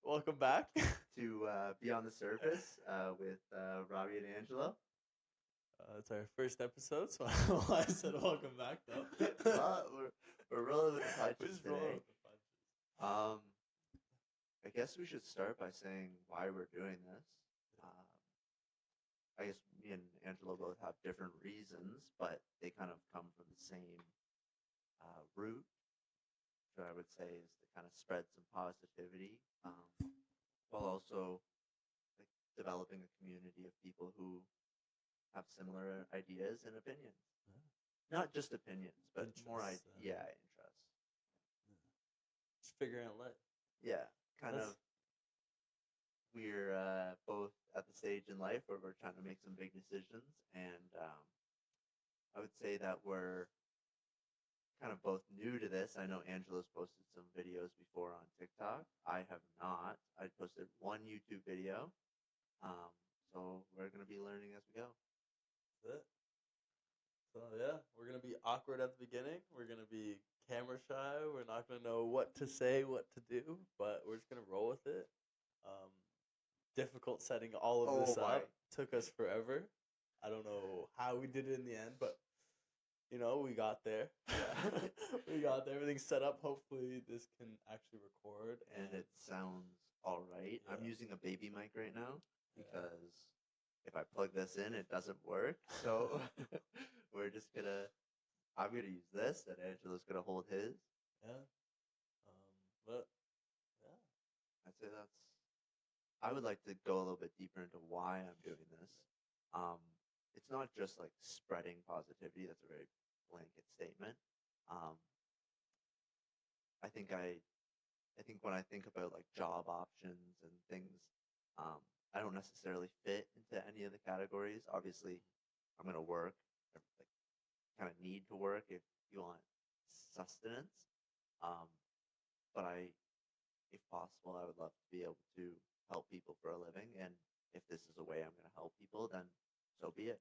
Welcome back. to Be on the Surface with Robbie and Angelo. It's our first episode, so I said welcome back though. Well, we're rolling with the We're punches just rolling today. with the punches. Um, I guess we should start by saying why we're doing this. I guess me and Angelo both have different reasons, but they kind of come from the same root, which I would say is to kind of spread some positivity, while also like developing a community of people who have similar ideas and opinions. Not just opinions, but more Interests, interests. Just figuring out life. Yeah, kind That's- of. We're both at the stage in life where we're trying to make some big decisions, and I would say that we're kind of both new to this. I know Angelo's posted some videos before on TikTok. I have not. I posted one YouTube video, so we're gonna be learning as we go. That's it. So yeah, we're gonna be awkward at the beginning. We're gonna be camera shy. We're not gonna know what to say, what to do, but we're just gonna roll with it. Um, Difficult setting all of this up. Took us forever. I don't know how we did it in the end, but we got there. We got there. Everything's set up. Hopefully, this can actually record. And it sounds all right. Yeah. I'm using a baby mic right now Yeah. because if I plug this in, it doesn't work. So we're just I'm gonna use this, and Angelo's gonna hold his. Yeah. But yeah, I'd say I would like to go a little bit deeper into why I'm doing this. It's not just like spreading positivity. That's a very blanket statement. I think when I think about like job options and things, I don't necessarily fit into any of the categories. Obviously, I'm gonna work, like kind of need to work if you want sustenance. But if possible, I would love to be able to help people for a living. And if this is a way I'm gonna help people, then so be it.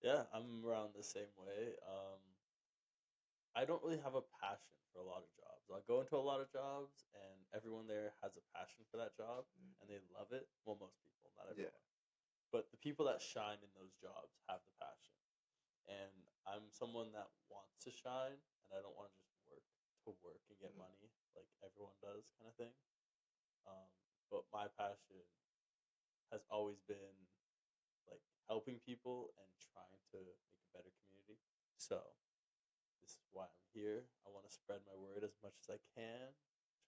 yeah, I'm around the same way. I don't really have a passion for a lot of jobs. I go into a lot of jobs, and everyone there has a passion for that job, and they love it. Well, most people, not everyone. Yeah. But the people that shine in those jobs have the passion. And I'm someone that wants to shine, and I don't want to just work and get money like everyone does, kind of thing. But my passion has always been like helping people and trying to make a better community. So this is why I'm here. I want to spread my word as much as I can,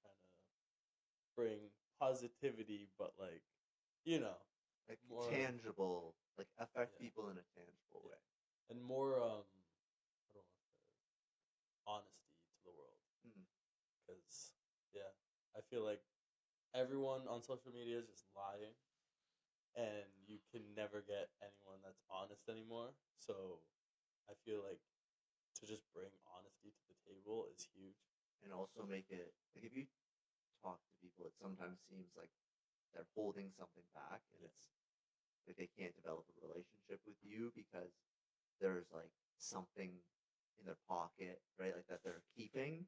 trying to bring positivity, but like Like more tangible, like affect Yeah. people in a tangible way. and more I don't want to say, honesty to the world. Because yeah, I feel like everyone on social media is just lying, and you can never get anyone that's honest anymore. So I feel like to just bring honesty to the table is huge. And also make it like if you talk to people, it sometimes seems like they're holding something back, and it's like they can't develop a relationship with you because there's like something in their pocket, right? Like that they're keeping.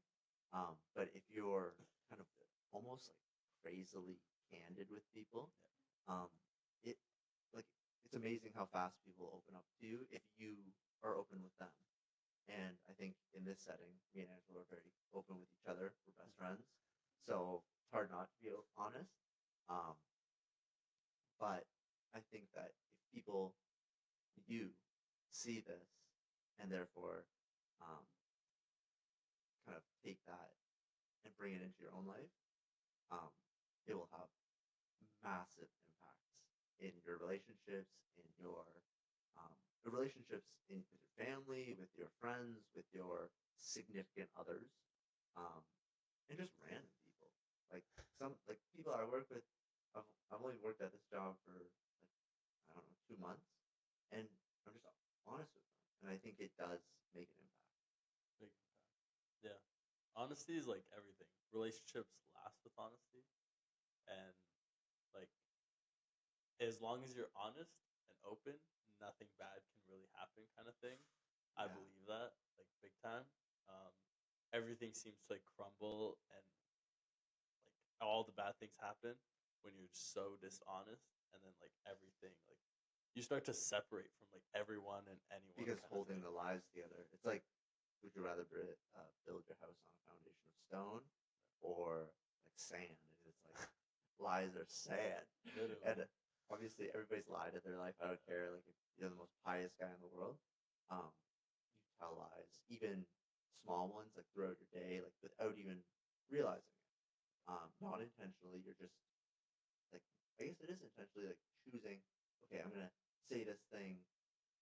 But if you're kind of almost like crazily candid with people, it like it's amazing how fast people open up to you if you are open with them. And I think in this setting, me and Angela are very open with each other. We're best friends, so it's hard not to be honest. Um, but I think that if you see this, and therefore um, kind of take that and bring it into your own life, um, it will have massive impacts in your relationships, in your relationships with your family, with your friends, with your significant others, um, and just random people. Like like people I work with. I've only worked at this job for like I don't know 2 months, and I'm just honest with them, and I think it does make an impact. Big impact. Yeah, honesty is like everything. Relationships last with honesty, and like as long as you're honest and open, nothing bad can really happen, kind of thing. I Yeah. believe that like big time. Um, Everything seems to like crumble and like all the bad things happen when you're so dishonest, and then like everything like you start to separate from like everyone and anyone because kind of holding thing. the lives together. It's like, would you rather build your house on a foundation of stone or like sand? And it's like lies are sand, and Literally. obviously everybody's lied in their life. I don't care. Like if you're the most pious guy in the world, um, you tell lies, even small ones, like throughout your day, like without even realizing it. Not intentionally. You're just like, I guess it is intentionally like choosing. Okay, I'm gonna say this thing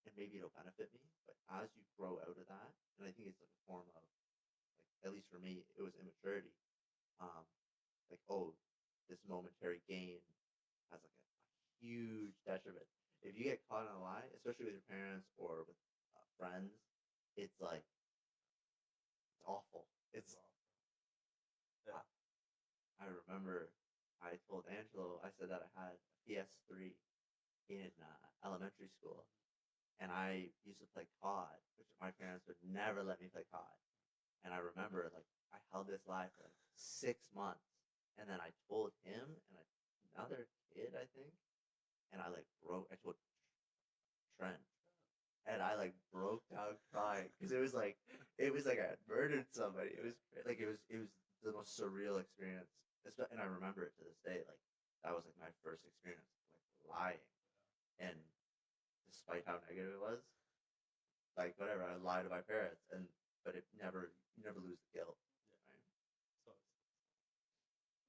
and maybe it'll benefit me. But as you grow out of that, and I think it's like a form of like, at least for me, it was immaturity. Um, like, oh, this momentary gain has like a huge detriment. If you get caught in a lie, especially with your parents or with friends, it's like it's awful. It's It's awful. I, Yeah. I remember I told Angelo I said that I had a PS3 in elementary school, and I used to play COD, which my parents would never let me play COD. And I remember like I held this lie for like 6 months, and then I told him and another kid, I think, and I like broke. I told Trent, and I like broke down crying because it was like I had murdered somebody. It was the most surreal experience, and I remember it to this day. Like that was like my first experience like lying, and despite how negative it was, like whatever, I lied to my parents, and but it never you never lose the guilt, Yeah. right? So,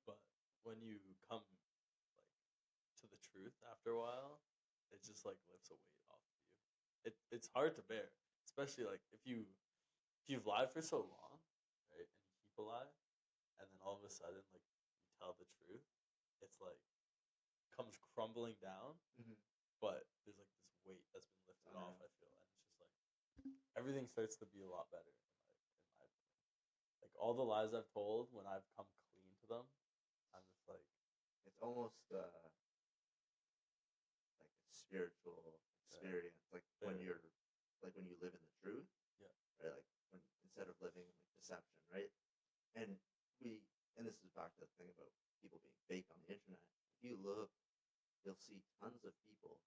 but when you come like to the truth after a while, it just like lifts a weight off of you. It's hard to bear, especially like if you've lied for so long, right, and you keep a lie, and then all of a sudden like you tell the truth, it's like comes crumbling down, Mm-hmm. but there's like this weight that's been lifted Oh off. yeah. I feel, and it's just like everything starts to be a lot better in my opinion. Like all the lies I've told, when I've come clean to them, I'm just like, It's almost like a spiritual yeah, experience, very, like when you live in the truth, yeah, right? Like when instead of living in like deception, right? And we and this is back to the thing about people being fake on the internet. If you look, you'll see tons of people,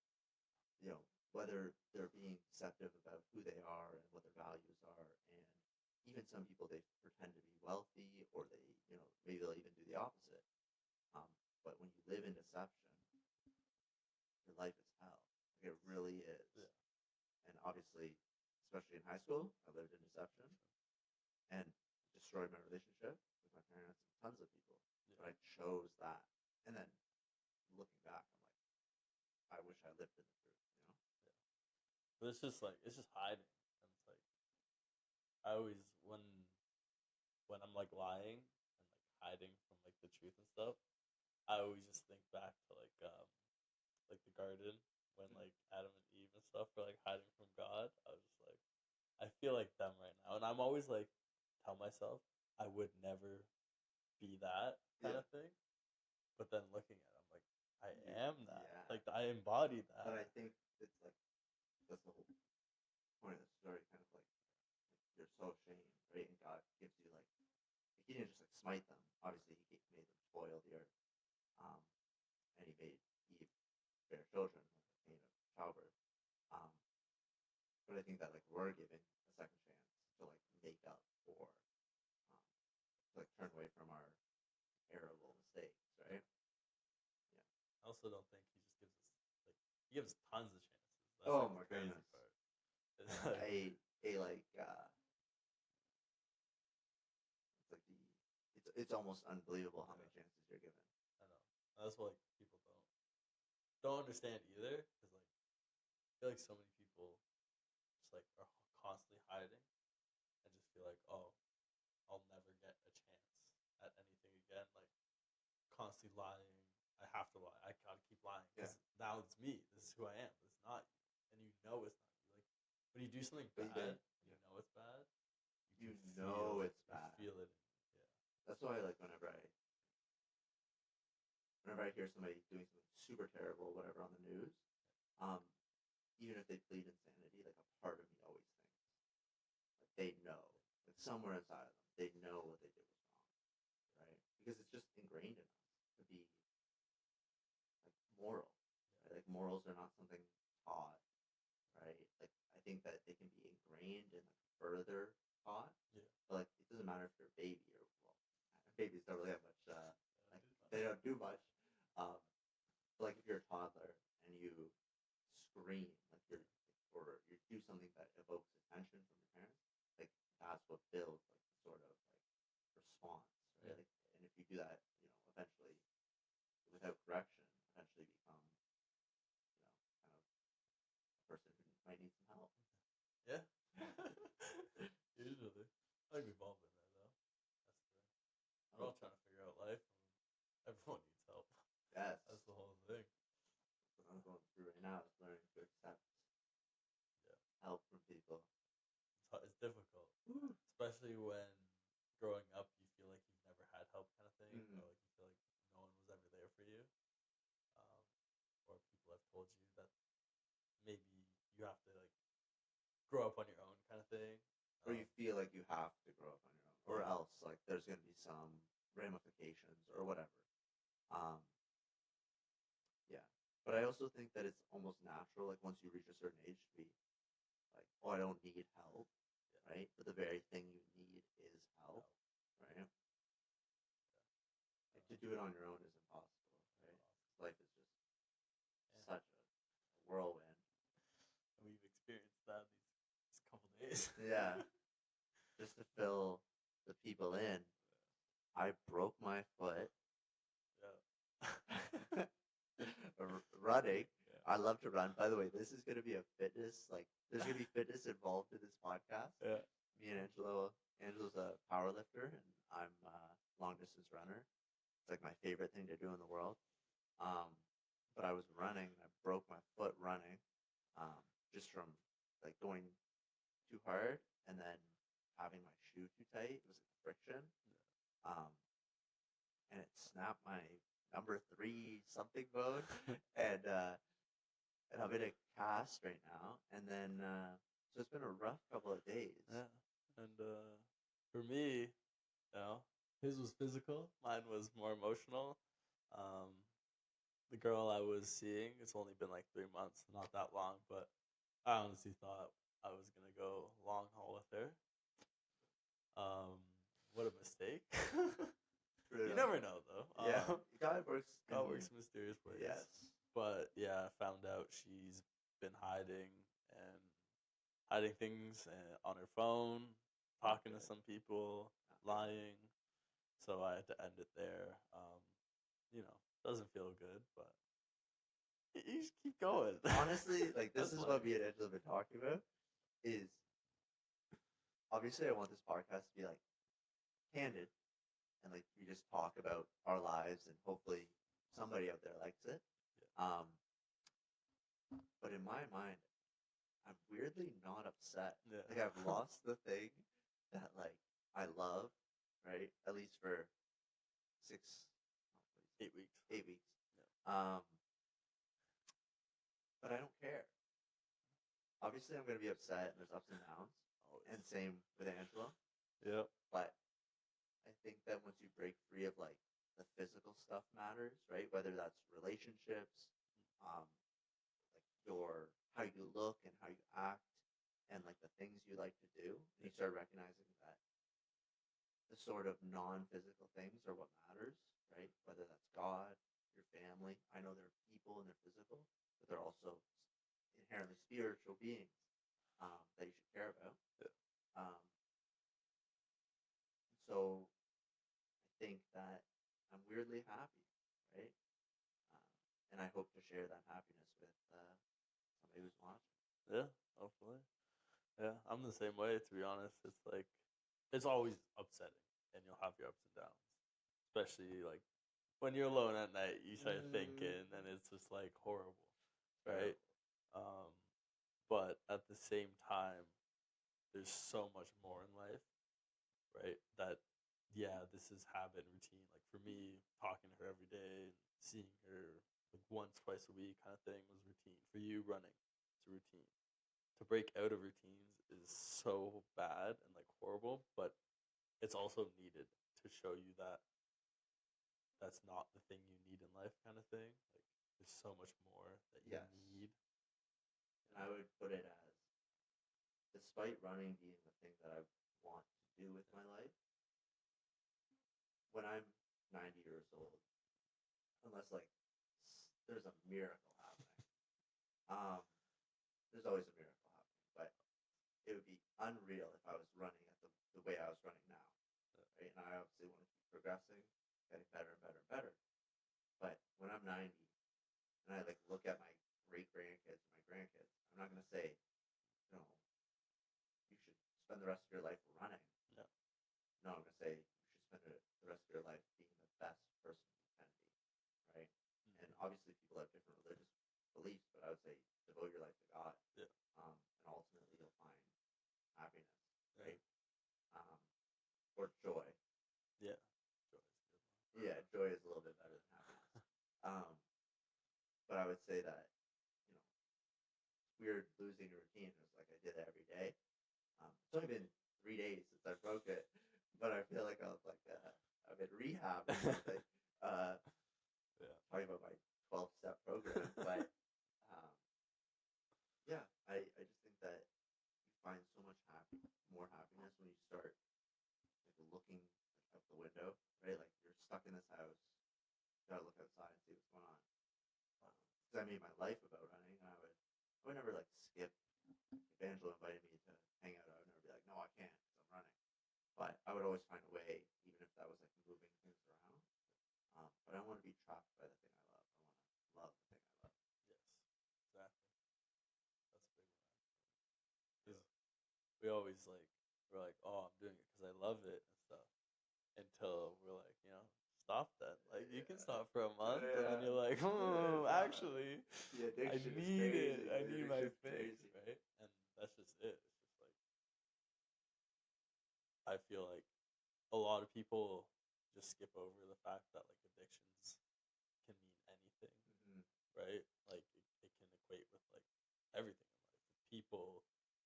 whether they're being deceptive about who they are and what their values are, and even some people they pretend to be wealthy, or they, maybe they'll even do the opposite. Um, but when you live in deception, your life is hell. Like it really is. yeah, And obviously, especially in high school, I lived in deception and destroyed my relationship with my parents and tons of people. yeah, But I chose that. And then looking back, I'm like, I wish I lived in the truth. yeah. But it's just hiding, and it's like I always when I'm like lying and like hiding from like the truth and stuff, I always just think back to like the garden when like Adam and Eve and stuff were like hiding from God. I was just like I feel like them right now, and I'm always like tell myself I would never be that kind Yeah. of thing. But then looking at it, I'm like I You, am that. yeah. Like I embody But that. I think it's like, that's the whole point of the story, kind of like you're so ashamed, right? And God gives you like, he didn't just like smite them. Obviously, he made them toil the earth. Um, and he made Eve bear children, like the pain of childbirth. Um, but I think that like we're given a second chance to like make up for, to like turn away from our terrible mistakes, right? Yeah. I also don't think he just gives us like he gives tons of chances. That's Oh like the my crazy goodness. part. It's like A like it's like it's almost unbelievable how many yeah, chances you're given. I know. That's what like people don't understand either. Because like I feel like so many people just like are constantly hiding and just feel like oh I'll never get a chance at anything again. Like constantly lying. I have to lie. I gotta keep lying Yeah. because now it's me. This is who I am. It's not you, and you know it's not you. Like when you do something But you bad, didn't. and you Yeah. know it's bad. You You can feel know it. it's You bad. feel it. Yeah. That's why like whenever I hear somebody doing something super terrible, whatever, on the news, um, even if they plead insanity, like a part of me always thinks like they know, like somewhere inside of them, they know what they did was wrong, right? Because it's just ingrained in us. morals are not something taught, right? Like I think that they can be ingrained and like further taught, Yeah. but like it doesn't matter if you're a baby or well, babies don't really have much. Like do they much. don't do much. Um, but like if you're a toddler and you scream, like you're or you do something that evokes attention from your parents, like that's what builds like the sort of like response, right? Yeah. Like, and if you do that, eventually without correction, eventually become, kind of a person who might need some help. Yeah. Usually. I think we've all been there though. That's the thing. We're Oh, all trying to figure out life. And everyone needs help. yes. That's the whole thing. What I'm going through right now is learning to accept Yeah. help from people. It's difficult, especially when growing up you feel like you've never had help, kind of thing, Mhm. or like you feel like no one was ever there for you, um, or people have told you that maybe you have to like grow up on your own, kind of thing. Or you feel like you have to grow up on your own, or Yeah. else like there's going to be some ramifications or whatever. Um, yeah, but I also think that it's almost natural, like once you reach a certain age, to be like, oh, I don't need help, Yeah. right? But the very thing you need is help, Help. right? Like to do it on your own is impossible, right? 'Cause life is just Yeah. such a whirlwind. And we've experienced that these couple days. Yeah. Just to fill the people in, I broke my foot Yeah. running. Yeah. I love to run. By the way, this is going to be a fitness, like, there's going to be fitness involved in this podcast. Yeah. Me and Angelo's a power lifter, and I'm a long distance runner. It's like my favorite thing to do in the world. But I was running, and I broke my foot running, just from like going too hard and then having my shoe too tight. It was like friction. Um, and it snapped my number 3 something bone, and I'm in a cast right now. And then so it's been a rough couple of days. Yeah. And for me, his was physical. Mine was more emotional. Um, the girl I was seeing, it's only been like 3 months, not that long, but I honestly thought I was gonna go long haul with her. What a mistake. You never know though. Yeah, God works. God works in mysterious ways. Yes. But yeah, I found out she's been hiding things on her phone, talking to Okay. some people, lying. So I had to end it there. Doesn't feel good, but you just keep going. Honestly, like this That's is life. what me and Angela have been talking about. Is obviously I want this podcast to be like candid, and like we just talk about our lives, and hopefully somebody out there likes it. Yeah. But in my mind, I'm weirdly not upset. Yeah. Like I've lost the thing that like I love, right? At least for 8 weeks. 8 weeks. Yeah. But I don't care. Obviously, I'm gonna be upset, and there's ups and downs, Always. and same with Angela. Yep. But I think that once you break free of like the physical stuff matters, right? Whether that's relationships, like your how you look and how you act, and like the things you like to do, and you start recognizing that the sort of non-physical things are what matters, right? Whether that's God, your family. I know there are people and they're physical, but they're also inherently spiritual beings that you should care about. Yeah. So I think that I'm weirdly happy, right? And I hope to share that happiness with somebody who's watching. Yeah. Hopefully. Yeah. I'm the same way. To be honest, it's like it's always upsetting, and you'll have your ups and downs, especially like when you're alone at night. You start thinking, and it's just like horrible, right? But at the same time, there's so much more in life, right? That yeah, this is habit and routine. Like for me, talking to her every day and seeing her like once, twice a week kind of thing was routine. For you, running, it's a routine. To break out of routines is so bad and like horrible, but it's also needed to show you that that's not the thing you need in life, kind of thing. Like there's so much more that you Yes. need. And I would put it as, despite running being the thing that I want to do with my life, when I'm 90 years old, unless like there's a miracle happening, there's always a miracle happening, but it would be unreal if I was running at the way I was running now, right? And I obviously want to keep progressing, getting better and better and better. But when I'm 90 and I like look at my great grandkids and my grandkids, I'm not gonna say, you know, you should spend the rest of your life running. No. No, I'm gonna say you should spend the rest of your life being the best person you can be, right? And obviously people have different religious beliefs, but I would say devote your life to God. Yeah. And ultimately you'll find happiness, Yeah. right? Or joy. Yeah. Joy is a good one. Yeah, joy is a little bit better than happiness. But I would say that, you know, it's weird losing a routine. It's like I did it every day. It's only been 3 days since I broke it, but I feel like I'm in rehab or something. Yeah. Talking about my 12-step program, but yeah, I just think that you find so much more happiness when you start like looking like, out the window, right? Like you're stuck in this house, you gotta look outside and see what's going on. Because I made my life about running, and I would never like skip. If Angela invited me to hang out, I would never be like, no, I can't because I'm running. But I would always find a way, even if that was like moving things around. But I don't want to be trapped by the thing I love. I want to love the thing I love. Yes. Exactly. That's a big one. Because we always we're like, oh, I'm doing it because I love it and stuff. Until we're like, stop that. Like you can stop for a month, and then you're like, actually, The I addiction is need crazy. it. I The need my addiction's fix, crazy. right? And that's just it. It's just like I feel like a lot of people just skip over the fact that like addictions can mean anything, right? Like it can equate with like everything in life, with people,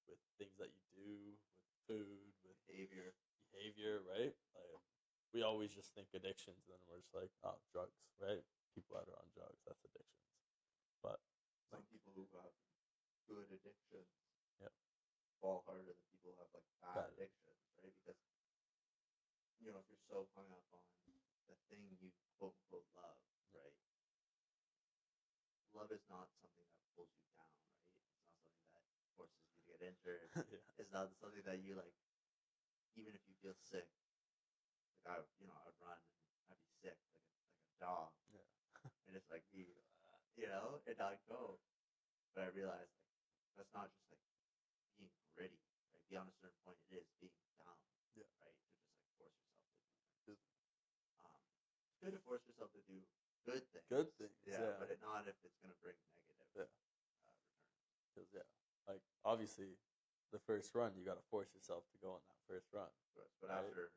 with things that you do, with food, with behavior, right? Like we always just think addictions, and then we're just like, oh, drugs, right? People that are on drugs, that's addictions. But Some people who have good addictions Yep. fall harder than people who have like bad Bad. addictions, right? Because if you're so hung up on the thing you quote unquote love, right? Love is not something that pulls you down, right? It's not something that forces you to get injured. yeah, It's not something that you like, even if you feel sick. Like I'd run and I'd be sick like a dog, yeah, and just like be, and not go. But I realized like that's not just like being gritty, right? Beyond a certain point, it is being dumb, Yeah. right? To just like force yourself to do things. It's good to force yourself to do good things. Good things, yeah. yeah. But not if it's gonna bring negative Yeah. returns. because like obviously, the first run you got to force yourself to go on that first run. But Right. after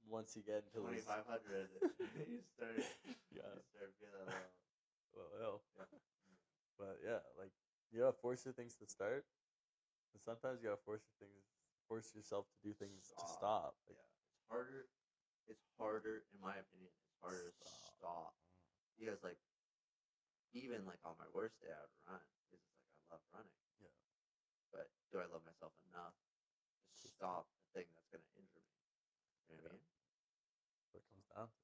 Once you get into 2,500, you start yeah, feeling a little. well, Yeah. but yeah, like you gotta force your things to start, and sometimes you gotta force yourself to do things to stop. Like, Yeah, it's harder, in my opinion. It's harder to stop because, like, even like on my worst day, I would run because it's like I love running. Yeah. But do I love myself enough to stop the thing that's gonna injure me? You know what I mean? What it comes down to.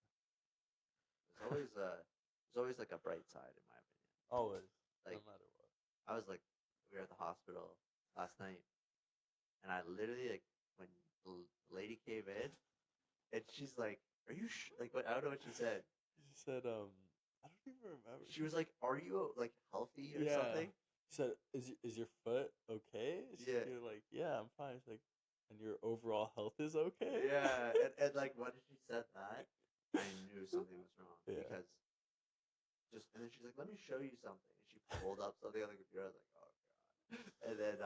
There's always like a bright side, in my opinion. Always, Like, no matter what. I was like, we were at the hospital last night, and I literally like when the lady came in, and she's like, "Are you like what?" I don't know what she said. She said, I don't even remember. She was like, "Are you like healthy or Yeah. something?" She said, "Is your foot okay?" Yeah. You're like, "Yeah, I'm fine." She's like, "And your overall health is okay?" Yeah, and like when she said that, I knew something was wrong Yeah. because and then she's like, "Let me show you something." And she pulled up something on the computer. I was like, "Oh god!" And then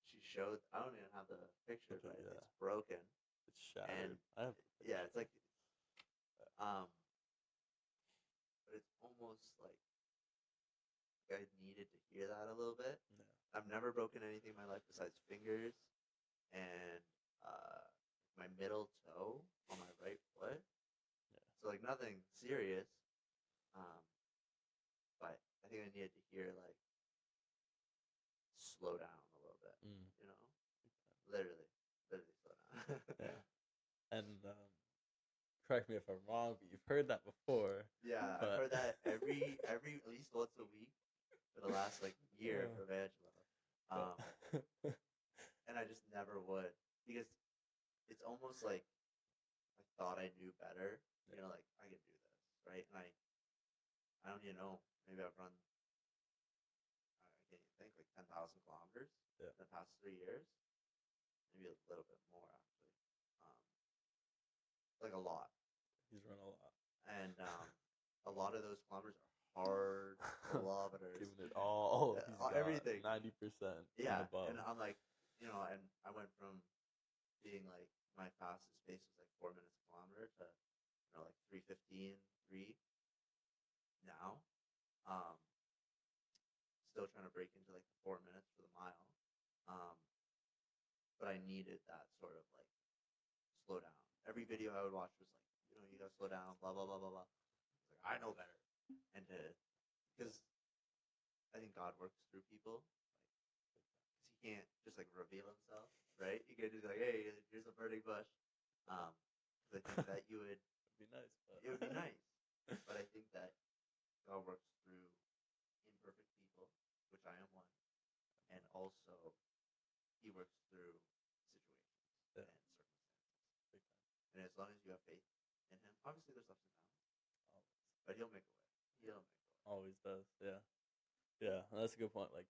she showed. I don't even have the picture, but Yeah. it's broken. It's shattered. And I have yeah, it's like but it's almost like I needed to hear that a little bit. Yeah. I've never broken anything in my life besides fingers and my middle toe on my right foot. Yeah. So like nothing serious. then you had to hear like slow down a little bit, Mm. you know, literally slow down. Yeah. And correct me if I'm wrong, but you've heard that before. Yeah, I've heard that every at least once a week for the last like year from Angelo. And I just never would, because it's almost like I thought I knew better. You know, like I can do this, right? And I don't even know. Maybe I've run, I can't even think, like 10,000 kilometers in the past 3 years. Maybe a little bit more actually. Like a lot. He's run a lot. And a lot of those kilometers are hard kilometers. Giving it all. He's got everything. 90%. Yeah. And above. And I'm like, you know, and I went from being like my fastest pace was like 4 minutes a kilometer to, you know, like 3:15, 3 now. Still trying to break into like the 4 minutes for the mile. But I needed that sort of like slow down. Every video I would watch was like, you know, you gotta slow down, blah blah blah blah blah. It's like I know better, and because I think God works through people, like, 'cause he can't just like reveal himself, right? You can't just be like, hey, here's a burning bush. 'Cause I think that you would. It'd be nice. But... It would be nice, but I think that God works through imperfect people, which I am one, and also he works through situations and circumstances. Big time. And as long as you have faith in him, obviously there's ups and downs, but he'll make a way. He'll make a way. Always does. Yeah. Yeah, that's a good point. Like,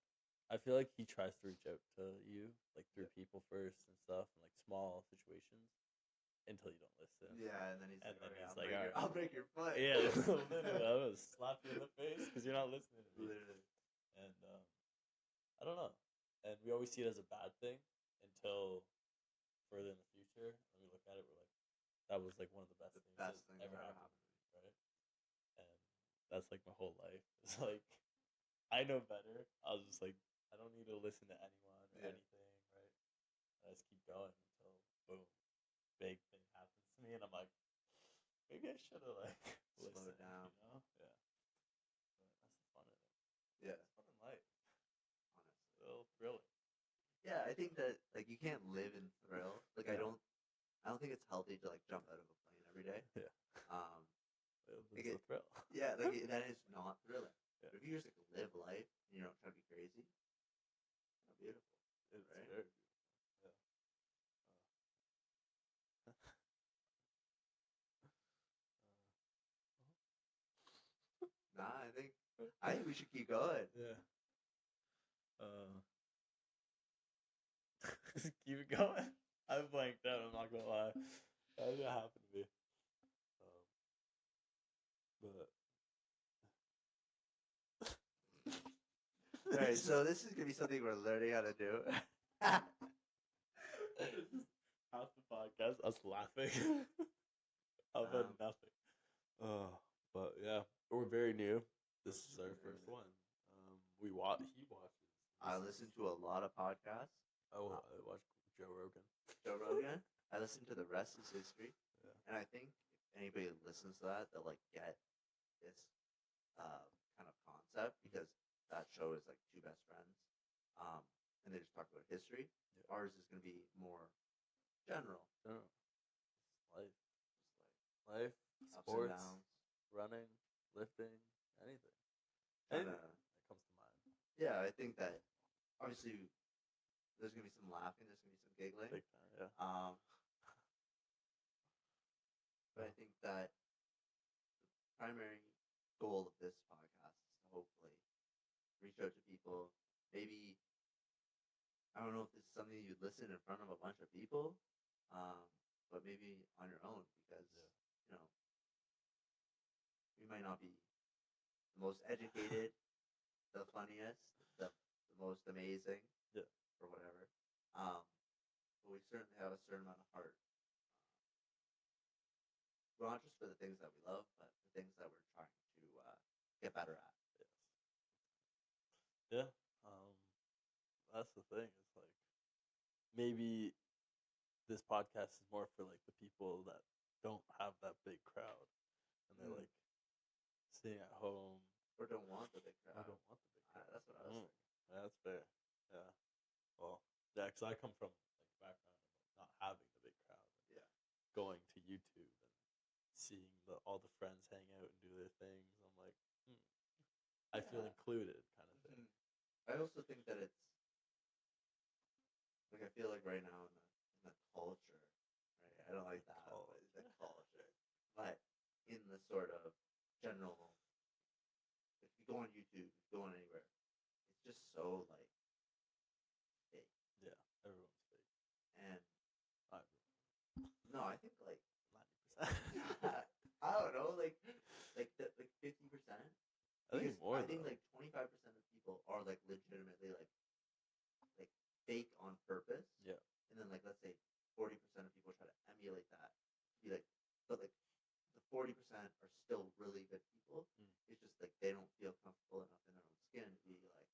I feel like he tries to reach out to you, like through people first and stuff, and like small situations, until you don't listen. Yeah, and then he's And like, then okay, he's like, I'll break your foot. Yeah, literally, I'm gonna slap you in the face because you're not listening to me. Literally. And I don't know. And we always see it as a bad thing until further in the future. When we look at it, we're like, that was like one of the best things that ever happened to me, right? And that's like my whole life. It's like, I know better. I was just like, I don't need to listen to anyone or anything, right? I just keep going until boom, big thing happens to me, and I'm like, maybe I should have like Slow listened, down. you know? Yeah. But that's the fun of it. Yeah. It's fun in life. Honestly. It's a little thrilling. Yeah, I think that like you can't live in thrill. Like I don't think it's healthy to like jump out of a plane every day. Yeah. It's a thrill. Yeah, like that is not thrilling. Yeah. But if you just like live life and you don't try to be crazy, it's beautiful. It's right? very beautiful. Yeah. Nah, I think we should keep going. Yeah. Keep it going. I blanked out. I'm not gonna lie. How did it happen to me? But Alright, so this is gonna be something we're learning how to do. Half the podcast, us laughing about nothing. But yeah, we're very new. This is our first one. He watches. I listen to a lot of podcasts. I watch Joe Rogan. Joe Rogan. I listen to The Rest Is History. Yeah. And I think if anybody listens to that, they'll like get this kind of concept, because that show is like two best friends, and they just talk about history. Yeah. Ours is going to be more general. Life. Life, Ups sports, and downs. running, lifting, anything. Kinda, Anything that comes to mind. yeah, I think that obviously there's going to be some laughing, there's going to be some giggling. Big time, yeah. But I think that the primary goal of this podcast is to hopefully reach out to people. Maybe, I don't know if this is something you'd listen in front of a bunch of people, but maybe on your own, because, you know, we might not be the most educated, the funniest, the most amazing, or whatever. But we certainly have a certain amount of heart. Not just for the things that we love, but the things that we're trying to get better at. Yes. Yeah. That's the thing. It's like, maybe this podcast is more for like the people that don't have that big crowd, and they're like sitting at home or don't want the big I crowd. don't want the big crowd. That's what I was thinking. Yeah, that's fair. Yeah. Well, yeah, because I come from like background of like not having the big crowd, and Yeah. going to YouTube and seeing all the friends hang out and do their things. I'm like, I feel Yeah. included, kind of thing. I also think that it's like I feel like right now in the culture, right? I don't like that, but the culture, but in the sort of general, if you go on YouTube, if you go on anywhere, it's just so like fake. Yeah, everyone's fake. And Not no, I think like 90%. I don't know, like 50%. I think more. I think like 25% of people are like legitimately like fake on purpose. Yeah. And then like let's say 40% of people try to emulate that. Be like, but like the 40% are still really good people. It's just like they don't feel comfortable enough in their own skin to be like,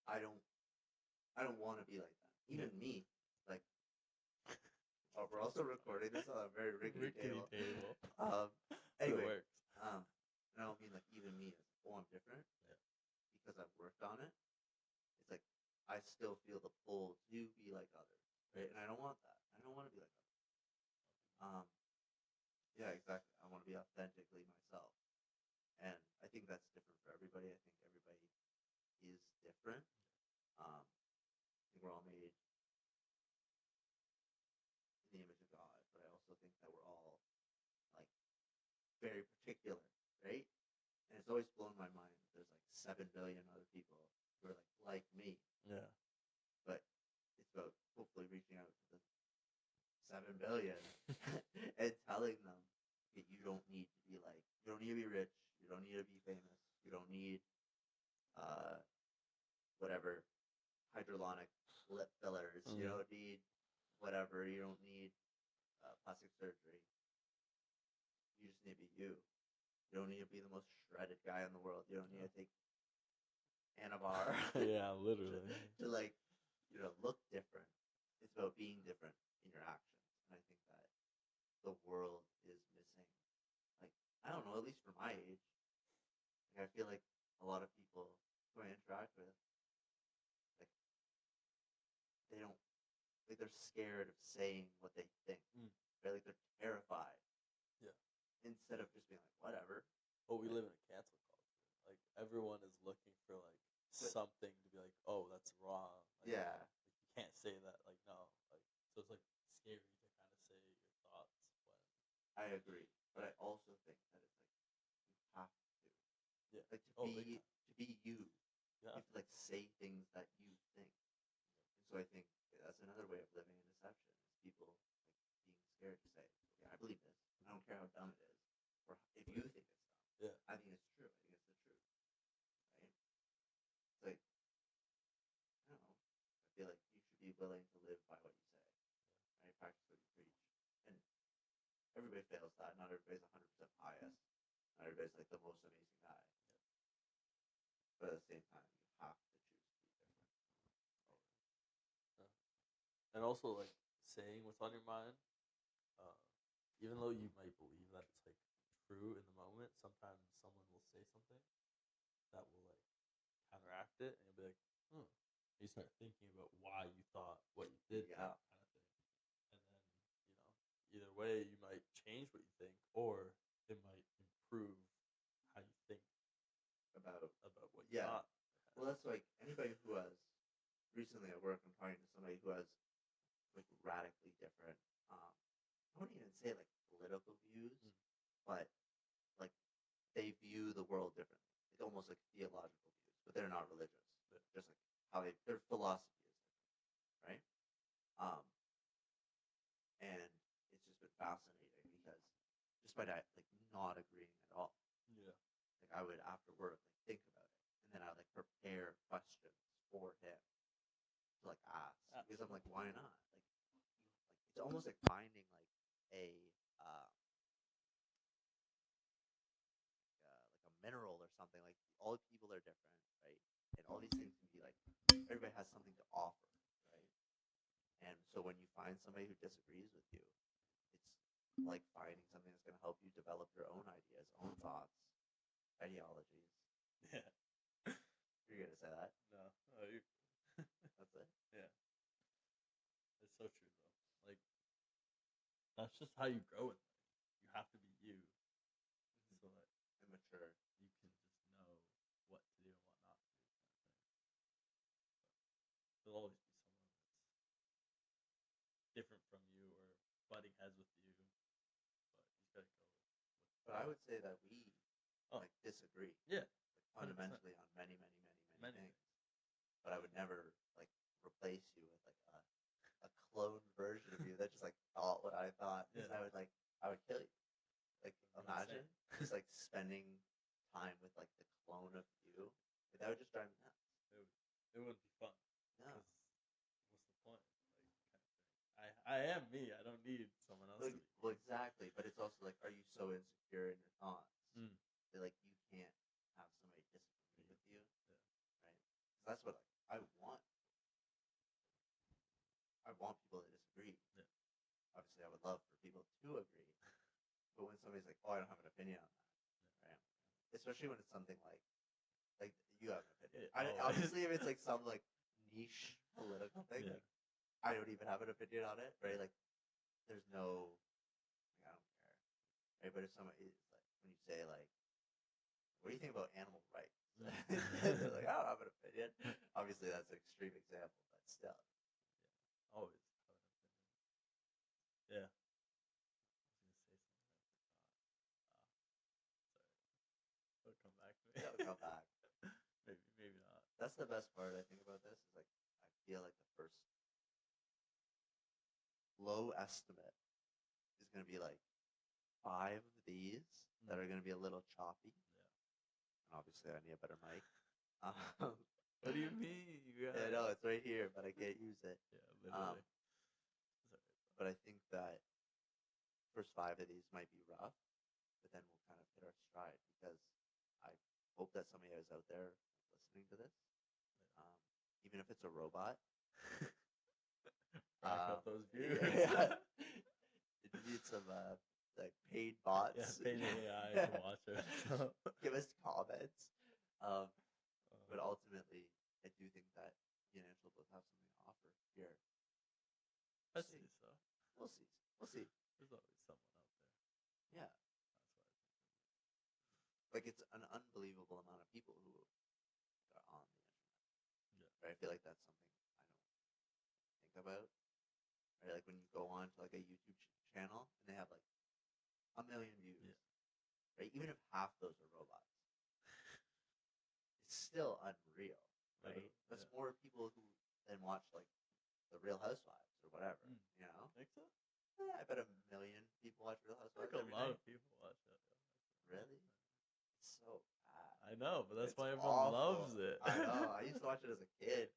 I don't want to be like that. Even me, like. Oh, we're also recording this on a very rickety table. Anyway, it works. I don't mean like even me as I'm different. Yeah. Because I've worked on it. It's like I still feel the pull to be like others, right? And I don't want that. I don't want to be like others. Yeah, exactly. I want to be authentically myself, and I think that's different for everybody. I think everybody is different. I think we're all made in the image of God, but I also think that we're all like very particular, right? And it's always blown my mind that there's like 7 billion other people who are like me. Yeah. But it's about hopefully reaching out to the 7 billion and telling them that you don't need to be like, you don't need to be rich, you don't need to be famous, you don't need whatever hydrolonic lip fillers, you don't need whatever, you don't need plastic surgery. You just need to be you. You don't need to be the most shredded guy in the world. You don't need to take Anavar. Yeah, literally. to like, look different. It's about being different in your actions. And I think that the world is missing. Like, I don't know, at least for my age, like, I feel like a lot of people who I interact with, like, they don't, like, they're scared of saying what they think. Right? Like, they're terrified. Yeah. Instead of just being like, whatever. Well, we live in a cancel culture. Like, everyone is looking for, like, something to be like, oh, that's wrong. Like, yeah. Like, you can't say that. Like, no. Like, so it's, like, scary to kind of say your thoughts when. I agree. But I also think that it's, like, you have to. Yeah. Like, to be you. Yeah. You have to, like, say things that you think. And so I think that's another way of living in deception is people, like, being scared to say, okay, I believe this. I don't care how dumb it is. Or if you think it's dumb. Yeah. I think it's true. I think it's the truth. Right? It's like, I don't know. I feel like you should be willing to live by what you say. Right? Practice what you preach. And everybody fails that. Not everybody's 100% pious. Not everybody's like the most amazing guy. But at the same time, you have to choose to be different. And also, like, saying what's on your mind, even though you might believe that it's, like, true in the moment, sometimes someone will say something that will, like, counteract it, and you'll be like, you start thinking about why you thought what you did think, kind of thing. And then, either way, you might change what you think, or it might improve how you think about what you thought. Well, that's like anybody who has recently at work, I'm talking to somebody who has like radically different. I wouldn't even say like political views, but like they view the world differently. It's almost like theological views, but they're not religious. Just like how their philosophy is different, right? And it's just been fascinating because despite like not agreeing at all, Yeah, like I would after work like think about it, and then I would like prepare questions for him to like ask because I'm like, why not? Like it's almost like finding like a like a mineral or something. Like all people are different, right? And all these things can be like everybody has something to offer, right? And so when you find somebody who disagrees with you, it's like finding something that's going to help you develop your own ideas, own thoughts, ideologies, Yeah. You're gonna say that? No. Oh, you. That's it. Yeah. It's so true though. Like that's just how you grow in life. You have to be you, so that Immature. you can just know what to do and what not to do, kind of thing. There'll always be someone that's different from you or butting heads with you, but you just gotta go with But I would say that we Oh. like disagree. Yeah. Like 100%. fundamentally on many Many things. But I would never like replace you with like a clone version of you that just like thought what I thought. Because Yeah. I would kill you. Like You're imagine insane. just like spending time with like the clone of you. Like, that would just drive me nuts. It wouldn't be fun. No. 'Cause what's the point? Like, kind of thing. I am me. I don't need someone else to be. Well, exactly. But it's also like, are you so insecure in your thoughts Mm. that like you can't have somebody disagree with you? Yeah. Right? Because that's what like, I want. I want people to disagree. Yeah. Obviously, I would love for people to agree. But when somebody's like, "Oh, I don't have an opinion on that," right? Especially when it's something like you have an opinion. Obviously, if it's like some like niche political thing, Yeah. like I don't even have an opinion on it, right? Like, there's no, like, I don't care, right? But if somebody is like, when you say like, "What do you think about animal rights?" They're like, "I don't have an opinion." Obviously, that's an extreme example, but still. Always have an opinion. Yeah. I was gonna say something. Sorry. It'll come back to me. It'll come back. Maybe not. That's the best part I think about this is like I feel like the first low estimate is going to be like 5 of these that are going to be a little choppy. Yeah. And obviously, I need a better mic. What do you mean? I know it's right here, but I can't use it. Yeah, literally. But I think that first 5 of these might be rough, but then we'll kind of hit our stride because I hope that somebody is out there listening to this, even if it's a robot. Rack up those views. Yeah. It needs some like paid bots. Yeah, paid AI to watch it. Give us comments. But ultimately, I do think that me and Angela both have something to offer here. I see so. We'll see. We'll see. There's always someone out there. Yeah. That's why I think. Like, it's an unbelievable amount of people who are on the internet. Yeah. Right? I feel like that's something I don't think about. Right? Like when you go on to like a YouTube channel and they have like 1 million views. Yeah. Right? Even if half those are robots, it's still unreal. Right? That's more people who then watch like the Real Housewives or whatever. You know? Think so? I bet 1 million people watch Real Housewives. Like a lot of people watch that. Really? It's so bad. I know, but that's It's why everyone awful. loves it. I know. I used to watch it as a kid.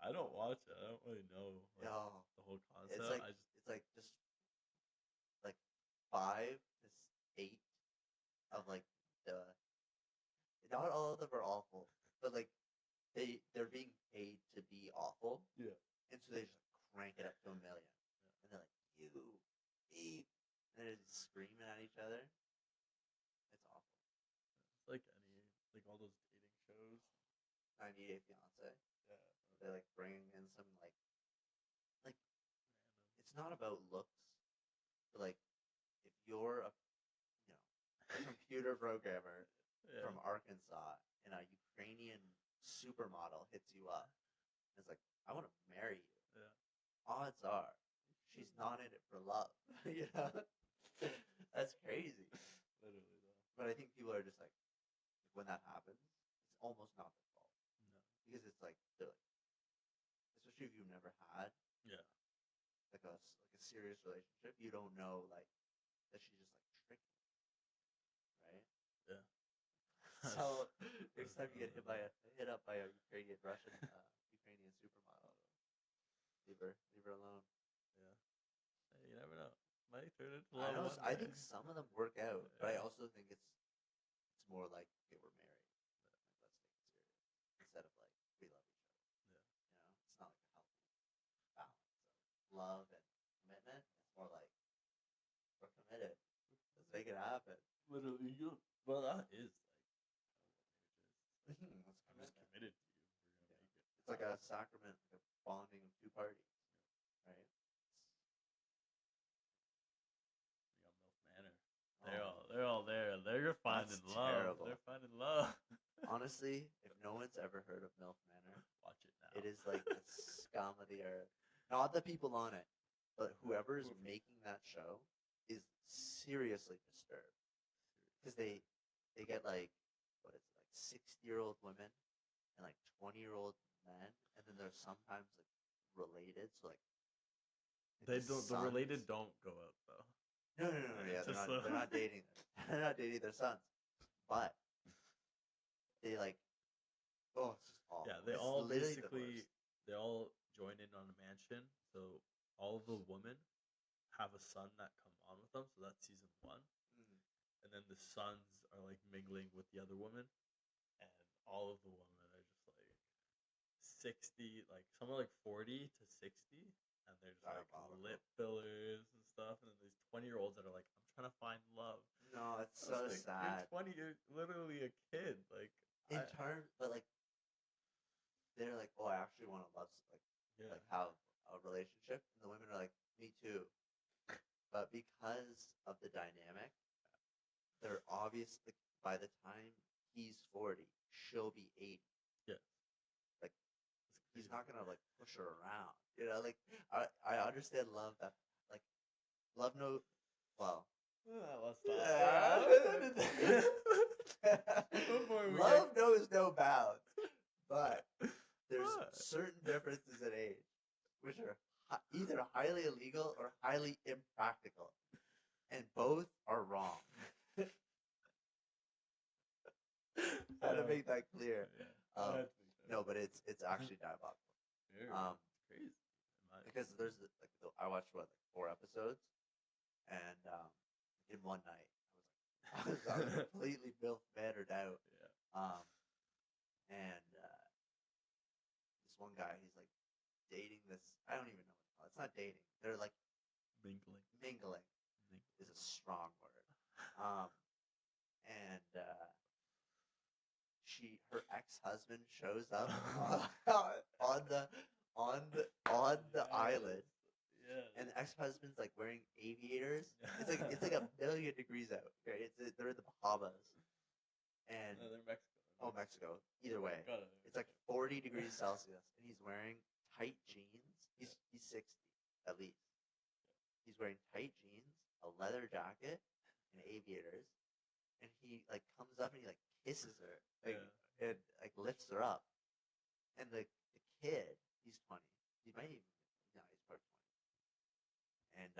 I don't watch it. I don't really know like, No. the whole concept. It's like it's like just like 5 to 8 of like the. Not all of them are awful, but like they're being paid to be awful. Yeah. And so they just like, crank it up to 1 million, and they're like you, beep, and they're just screaming at each other. It's awful. It's like like all those dating shows. 90 Day Fiance. Yeah. They're like bringing in some like random. it's not about looks, but like if you're a computer programmer from Arkansas and a Ukrainian supermodel hits you up and it's like, I want to marry you. Yeah. Odds are she's not in it for love. You know? That's crazy. Literally though. But I think people are just like when that happens, it's almost not their fault. No. Because it's like they're like, especially if you've never had like a serious relationship, you don't know like that she's just like tricking, right? Yeah. So next time you get hit up by a Ukrainian supermodel, leave her alone. Yeah. Hey, you never know. Might turn into I love. know. I think some of them work out, but I also think it's more like, okay, we're married. Like, let's take it serious instead of like we love each other. Yeah. You know, it's not like a healthy balance of love and commitment. It's more like we're committed. Let's make it happen. Literally, well, that is like how what marriage is. That's I'm just commitment. committed to you. We're gonna Yeah. make it. It's like a sacrament, like a bonding of two parties, right? We got MILF Manor. Oh, They're all there. They're finding that's love. terrible. They're finding love. Honestly, if no one's ever heard of MILF Manor, Watch it now. it is like the scum of the earth. Not the people on it, but whoever is making that show is seriously disturbed because they get like what is it, like 60-year-old women and like 20-year-old men, and then they're sometimes like related. So like They the don't. The sons- related don't go out though. No. Yeah, Just they're not dating. They're not dating their sons, but they like. Oh, it's just awful. Yeah, they It's all literally the basically worst. they all join in on a mansion. So all of the women have a son that come on with them. So that's season 1. Mm. And then the sons are like mingling with the other women, and all of the women are just like 60, like some are like 40 to 60, and they're just like Diabolical. lip fillers and stuff. And then these 20-year-olds that are like, I'm trying to find love. No, it's I so was like, sad. You're 20. You're literally a kid. Like In turn, but like they're like, oh, I actually want to love, yeah, like have a relationship, and the women are like, me too. But because of the dynamic, they're obviously by the time he's 40, she'll be 80. yeah. Like It's he's crazy. not gonna like push her around. You know, like I understand love that like love no well. Let's Love knows no bounds, but there's certain differences in age, which are either highly illegal or highly impractical, and both are wrong. How to make that clear? Yeah. No, but it's actually diabolical. Very, it's crazy. Because there's like I watched what like 4 episodes, and in one night I was completely battered out. Yeah. And this one guy, he's like dating this. I don't even know what to call it. It's not dating. They're like mingling is a strong word. And her ex-husband shows up on the island. Yeah. And the ex-husband's like wearing aviators. It's like 1,000,000 degrees out. Okay, they're in the Bahamas. And No, they're Mexico. oh, Mexico. Either way, it's like 40 degrees Celsius, and he's wearing tight jeans. He's 60 at least. He's wearing tight jeans, a leather jacket, and aviators. And he like comes up and he like kisses her, like, and like lifts her up. And the kid, he's 20. He might even no, he's probably 20. And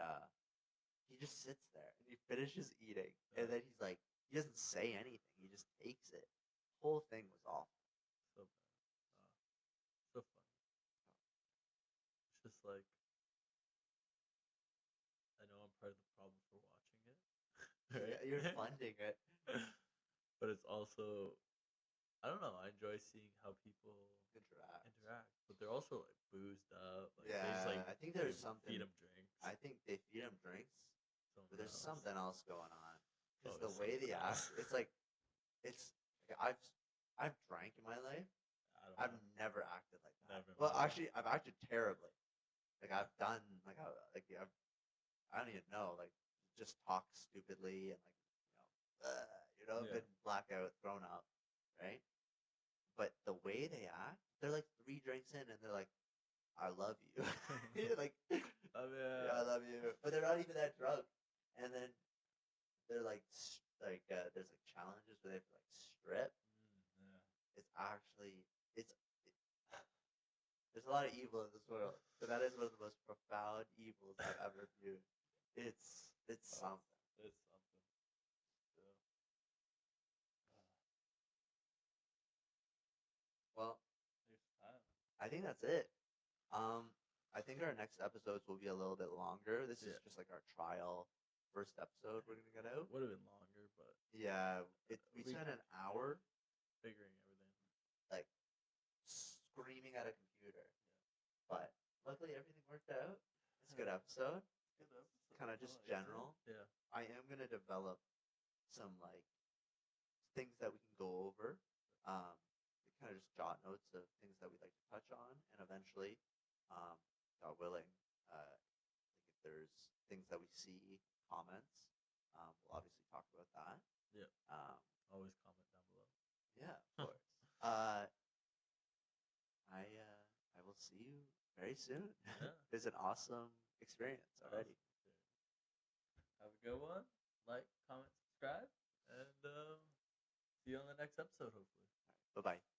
he just sits there and he finishes eating, and then he's like, he doesn't say anything. He just takes it. The whole thing was awful. So bad. So funny. It's just like I know I'm part of the problem for watching it. Right? Yeah, you're funding it. But it's also I don't know. I enjoy seeing how people Interact. But they're also like boozed up. Like, Yeah, they just, like, I think there's they something. feed them drinks. I think they feed them drinks, but there's something else going on. Because the there's way they something act, else. it's like I've drank in my life. I I've don't know. never acted like that. Never in Well, my life. actually, I've acted terribly. Like I've done like I don't even know, like just talk stupidly and Yeah. been blackout, thrown up, right? But the way they act, they're like 3 drinks in and they're like, I love you. You're like, yeah, I love you. But they're not even that drunk. And then they're like there's like challenges where they have to like strip. Yeah. It's actually there's a lot of evil in this world, but that is one of the most profound evils I've ever viewed. It's something. It's something. Yeah. Well, There's time. I think that's it. I think our next episodes will be a little bit longer. This is Yeah. just like our trial first episode we're gonna get out. Would have been longer, but Yeah, we We- spent an hour figuring everything. like screaming at a computer, but luckily everything worked out. It's a good episode. Kind of just general. Yeah. I am gonna develop some like things that we can go over. kind of just jot notes of things that we'd like to touch on, and eventually, God willing, like if there's things that we see, comments, we'll obviously talk about that. Yeah. Always comment down below. Yeah, of course. I will see you very soon. Yeah. It was an awesome experience already. Have a good one. Like, comment, subscribe, and see you on the next episode, hopefully. Bye bye.